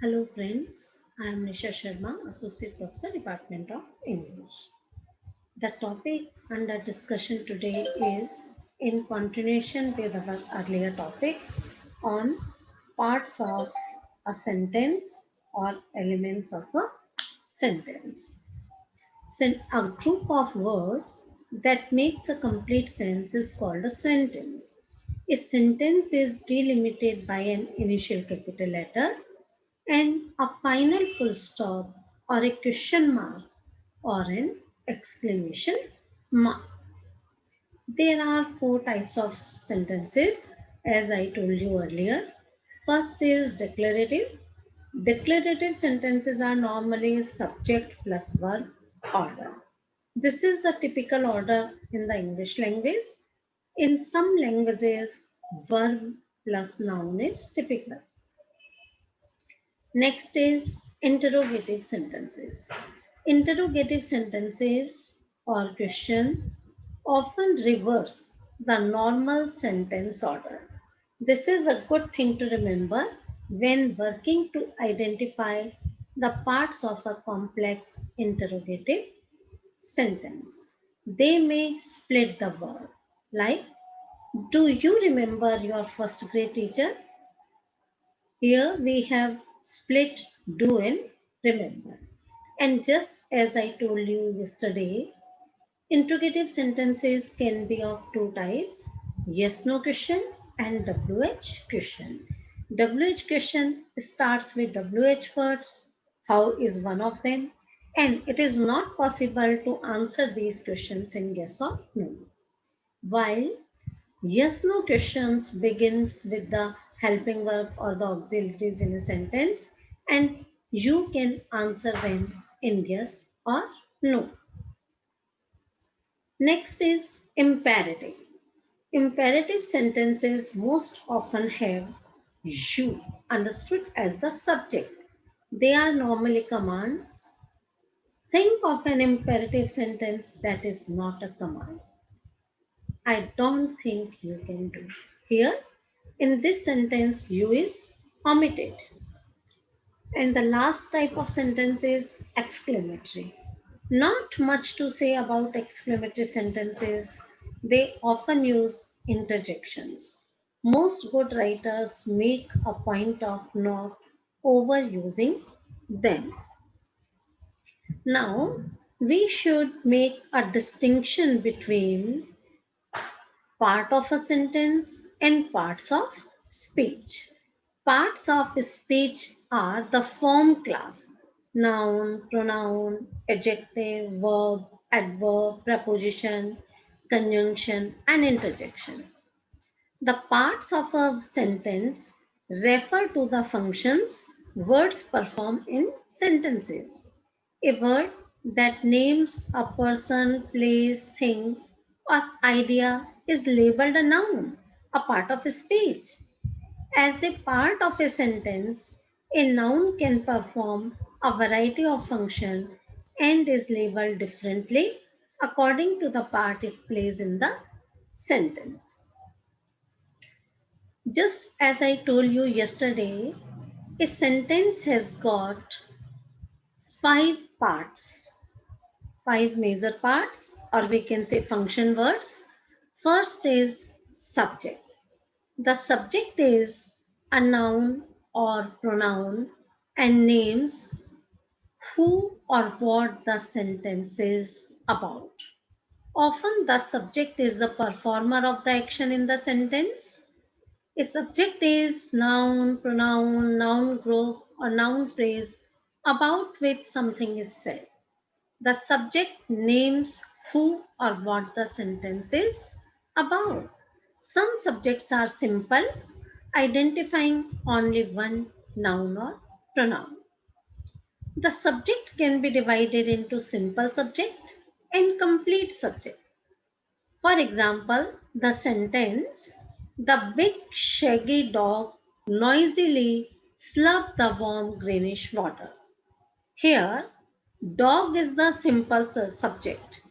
Hello friends, I am Nisha Sharma, Associate Professor, Department of English. The topic under discussion today is in continuation with our earlier topic on parts of a sentence or elements of a sentence. A group of words that makes a complete sentence is called a sentence. A sentence is delimited by an initial capital letter and a final full stop or a question mark or an exclamation mark. There are four types of sentences as I told you earlier. First is declarative. Declarative sentences are normally subject plus verb order. This is the typical order in the English language. In some languages, verb plus noun is typical. Next is interrogative sentences. Interrogative sentences or question often reverse the normal sentence order. This is a good thing to remember when working to identify the parts of a complex interrogative sentence. They may split the word. Like, do you remember your first grade teacher? Here we have split do and remember. And just as I told you yesterday, interrogative sentences can be of two types, yes no question and WH question. WH question starts with WH words, how is one of them, and it is not possible to answer these questions in yes or no. While yes no questions begins with the helping verb or the auxiliaries in a sentence and you can answer them in yes or no. Next is imperative. Imperative sentences most often have you understood as the subject. They are normally commands. Think of an imperative sentence that is not a command. I don't think you can do. Here, in this sentence, you is omitted. And the last type of sentence is exclamatory. Not much to say about exclamatory sentences. They often use interjections. Most good writers make a point of not overusing them. Now, we should make a distinction between part of a sentence and parts of speech. Parts of speech are the form class, noun, pronoun, adjective, verb, adverb, preposition, conjunction, and interjection. The parts of a sentence refer to the functions words perform in sentences. A word that names a person, place, thing, or idea is labeled a noun, a part of a speech. As a part of a sentence, a noun can perform a variety of functions and is labeled differently according to the part it plays in the sentence. Just as I told you yesterday, a sentence has got five parts, five major parts, or we can say function words. First is subject. The subject is a noun or pronoun and names who or what the sentence is about. Often the subject is the performer of the action in the sentence. A subject is noun, pronoun, noun group, or noun phrase about which something is said. The subject names who or what the sentence is about. Some subjects are simple, identifying only one noun or pronoun. The subject can be divided into simple subject and complete subject. For example, the sentence, the big shaggy dog noisily slurped the warm greenish water. Here, dog is the simple subject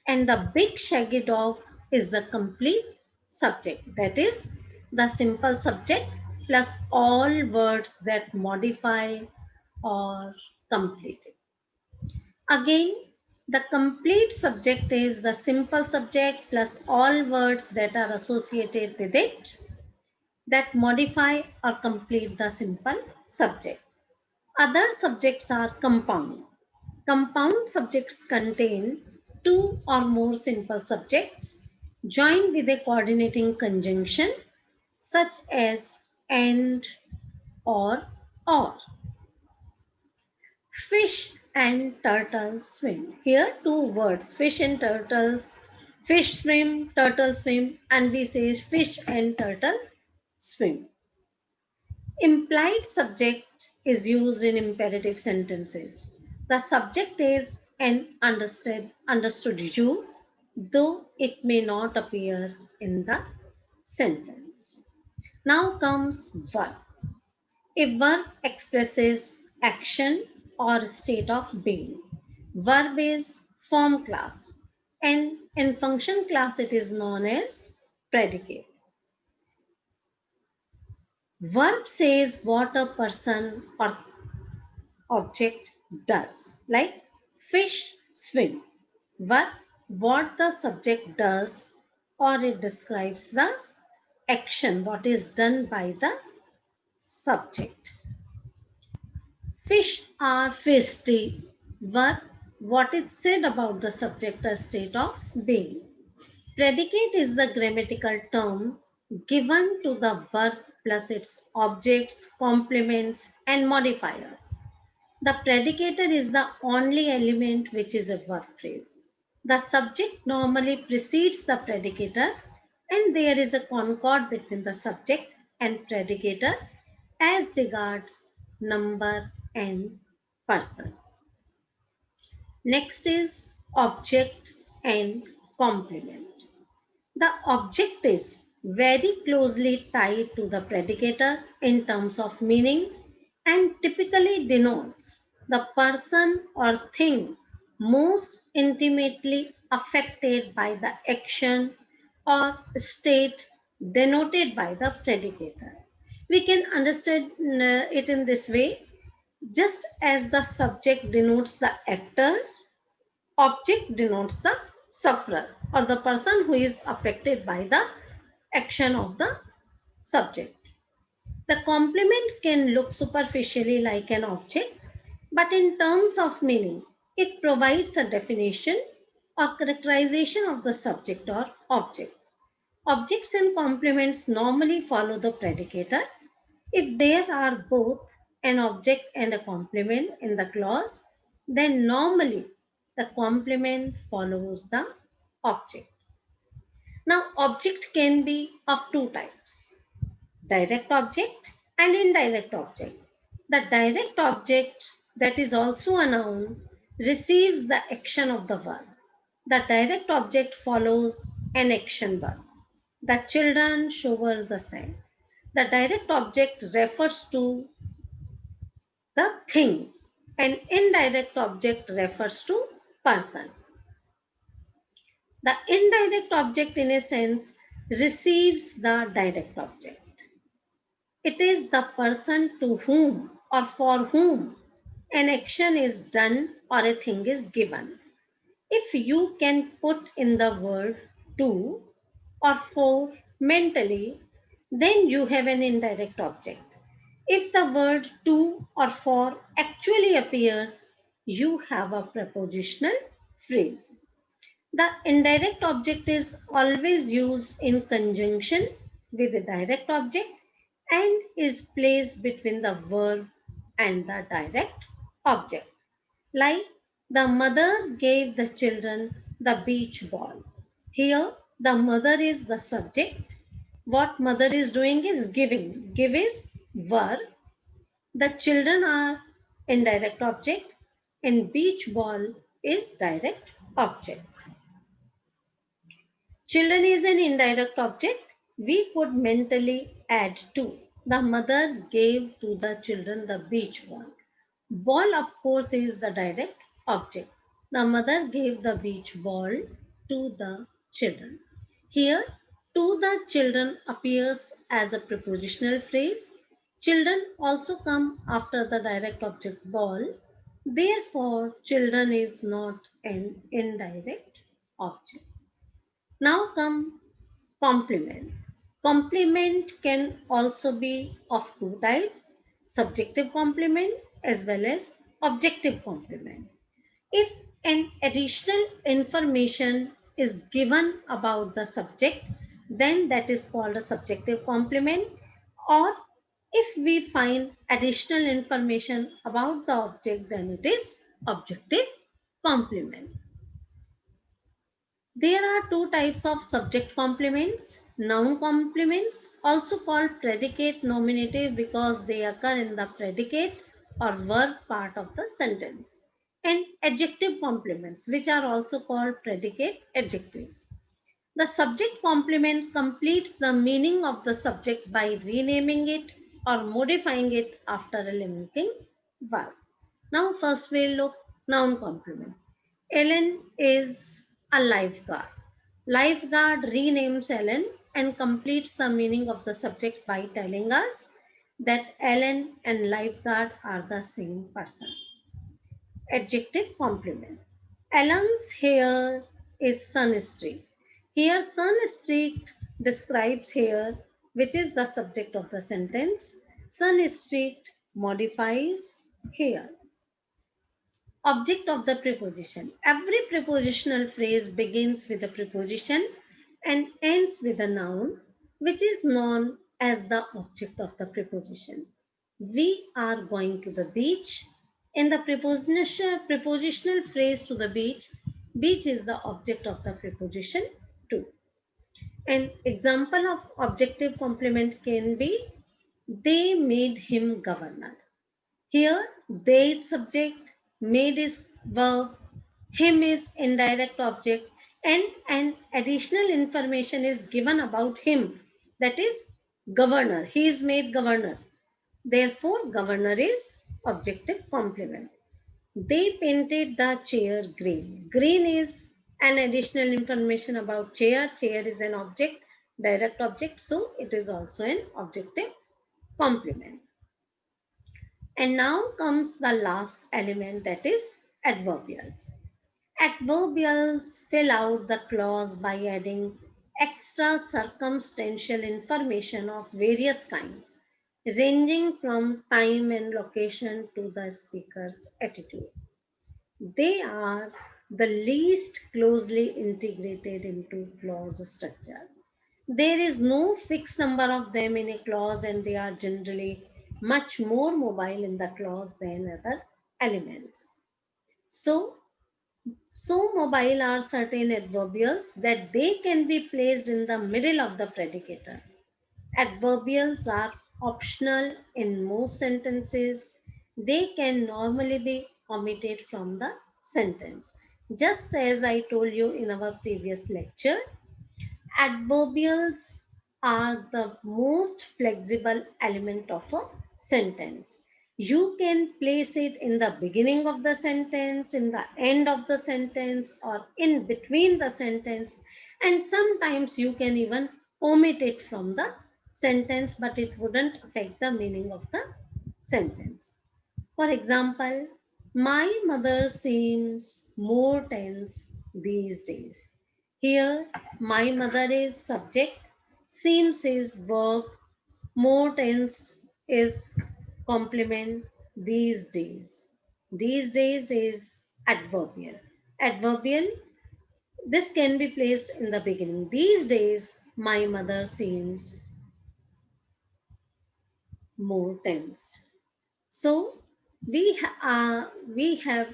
and the big shaggy dog is the complete subject. That is the simple subject plus all words that modify or completed. Again, the complete subject is the simple subject plus all words that are associated with it that modify or complete the simple subject. Other subjects are compound. Compound subjects contain two or more simple subjects joined with a coordinating conjunction such as and or. Fish and turtle swim. Here two words, fish and turtles. Fish swim, turtle swim, and we say fish and turtle swim. Implied subject is used in imperative sentences. The subject is an understood you, though it may not appear in the sentence. Now comes verb. A verb expresses action or state of being. Verb is form class, and in function class it is known as predicate. Verb says what a person or object does, like fish swim. Verb what the subject does, or it describes the action, what is done by the subject. Fish are feisty. What is said about the subject or state of being. Predicate is the grammatical term given to the verb plus its objects, complements, and modifiers. The predicator is the only element which is a verb phrase. The subject normally precedes the predicator, and there is a concord between the subject and predicator as regards number and person. Next is object and complement. The object is very closely tied to the predicator in terms of meaning and typically denotes the person or thing most intimately affected by the action or state denoted by the predicator. We can understand it in this way: just as the subject denotes the actor, object denotes the sufferer or the person who is affected by the action of the subject. The complement can look superficially like an object, but in terms of meaning, it provides a definition or characterization of the subject or object. Objects and complements normally follow the predicator. If there are both an object and a complement in the clause, then normally the complement follows the object. Now, object can be of two types: direct object and indirect object. The direct object, that is also a noun, receives the action of the verb. The direct object follows an action verb. The children shovel the sand. The direct object refers to the things, and indirect object refers to person. The indirect object, in a sense, receives the direct object. It is the person to whom or for whom an action is done or a thing is given. If you can put in the word to or for mentally, then you have an indirect object. If the word to or for actually appears, you have a prepositional phrase. The indirect object is always used in conjunction with the direct object and is placed between the verb and the direct object. Like the mother gave the children the beach ball. Here, the mother is the subject. What mother is doing is giving. Give is verb. The children are indirect object and beach ball is direct object. Children is an indirect object. We could mentally add to. The mother gave to the children the beach ball. Ball, of course, is the direct object. The mother gave the beach ball to the children. Here, to the children appears as a prepositional phrase Children also come after the direct object ball. Therefore, children is not an indirect object. Now come complement. Complement can also be of two types, subjective complement as well as objective complement. If an additional information is given about the subject, then that is called a subjective complement. Or if we find additional information about the object, then it is objective complement. There are two types of subject complements. Noun complements, also called predicate nominative because they occur in the predicate or verb part of the sentence. And adjective complements, which are also called predicate adjectives. The subject complement completes the meaning of the subject by renaming it or modifying it after a limiting verb. Now, first we'll look noun complement. Ellen is a lifeguard. Lifeguard renames Ellen and completes the meaning of the subject by telling us that Ellen and lifeguard are the same person. Adjective complement. Ellen's hair is sun-streaked. Here, sun-streaked describes hair, which is the subject of the sentence. Sun-streaked modifies hair. Object of the preposition. Every prepositional phrase begins with a preposition and ends with a noun, which is known as the object of the preposition. We are going to the beach. In the prepositional phrase to the beach, beach is the object of the preposition to. An example of objective complement can be they made him governor. Here, they is subject, made is verb, him is indirect object, and an additional information is given about him. That is governor. He is made governor. Therefore, governor is objective complement. They painted the chair green. Green is an additional information about chair. Chair is an object, direct object, so it is also an objective complement. And now comes the last element, that is adverbials. Adverbials fill out the clause by adding extra circumstantial information of various kinds, ranging from time and location to the speaker's attitude. They are the least closely integrated into clause structure. There is no fixed number of them in a clause, and they are generally much more mobile in the clause than other elements. So, so mobile are certain adverbials that they can be placed in the middle of the predicator. Adverbials are optional in most sentences. They can normally be omitted from the sentence. Just as I told you in our previous lecture, adverbials are the most flexible element of a sentence. You can place it in the beginning of the sentence, in the end of the sentence, or in between the sentence. And sometimes you can even omit it from the sentence, but it wouldn't affect the meaning of the sentence. For example, my mother seems more tense these days. Here, my mother is subject, seems is verb, more tense is complement these days. These days is adverbial. Adverbial, this can be placed in the beginning. These days, my mother seems more tensed. So, we have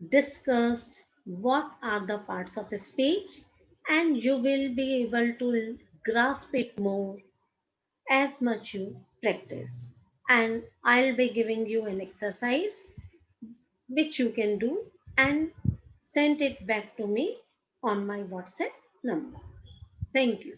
discussed what are the parts of speech, and you will be able to grasp it more as much you practice. And I'll be giving you an exercise which you can do and send it back to me on my WhatsApp number. Thank you.